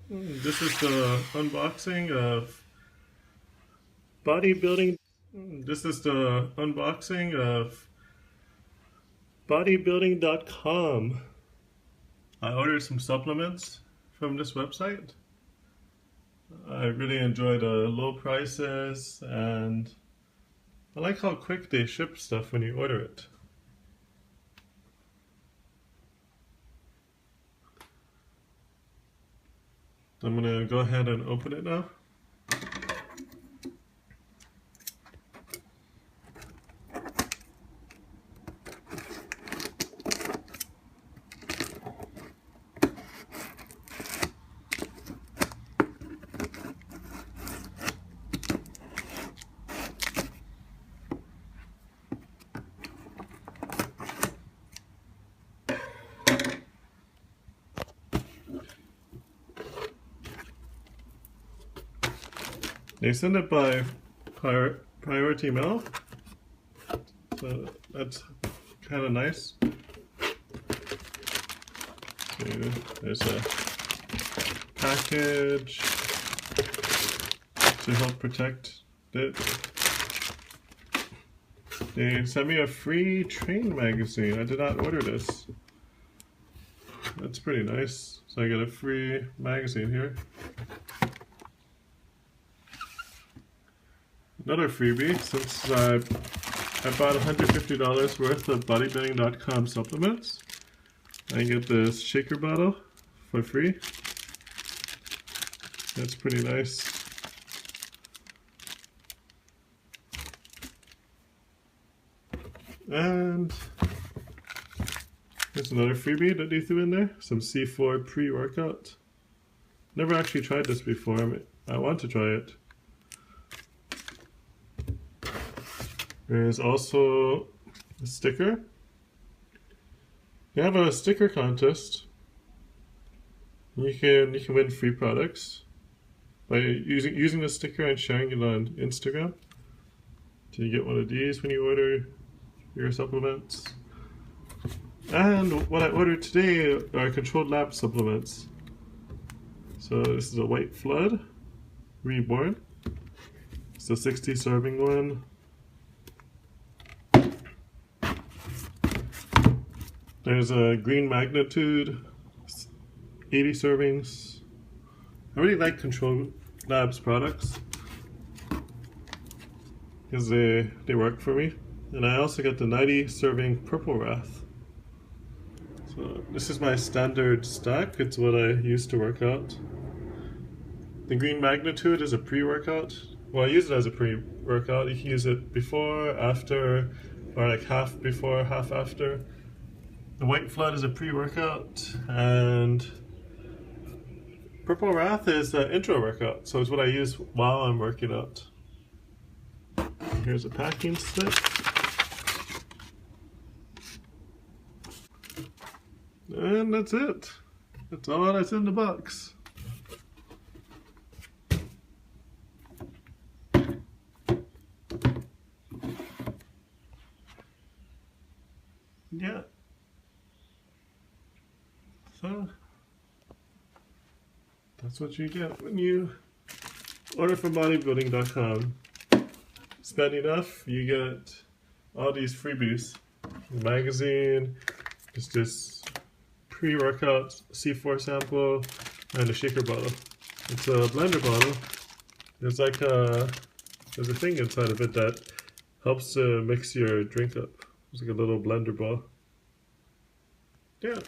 This is the unboxing of bodybuilding. This is the unboxing of bodybuilding.com. I ordered some supplements from this website. I really enjoy the low prices and I like how quick they ship stuff when you order it. I'm gonna go ahead and open it now. They send it by priority mail, so that's kind of nice. So there's a package to help protect it. They sent me a free train magazine. I did not order this. That's pretty nice. So I get a free magazine here. Another freebie, since I bought $150 worth of bodybuilding.com supplements. I get this shaker bottle for free. That's pretty nice. And here's another freebie that they threw in there, some C4 pre-workout. Never actually tried this before. I want to try it. There's also a sticker. They have a sticker contest. You can win free products by using the sticker and sharing it on Instagram. So you get one of these when you order your supplements. And what I ordered today are controlled lab supplements. So this is a White Flood Reborn. It's a 60 serving one. There's a Green Magnitude, 80 servings. I really like Control Labs products because they work for me. And I also got the 90 serving Purple Wrath. So this is my standard stack. It's what I use to work out. The Green Magnitude is a pre-workout. Well, I use it as a pre-workout. You can use it before, after, or like half before, half after. The White Flood is a pre-workout, and Purple Wrath is an intro workout, so it's what I use while I'm working out. Here's a packing slip. And that's it. That's all that's in the box. Yeah. So that's what you get when you order from bodybuilding.com. Spend enough, you get all these freebies. The magazine, just this pre-workout C4 sample, and a shaker bottle. It's a blender bottle. There's like there's a thing inside of it that helps to mix your drink up. It's like a little blender ball. Yeah.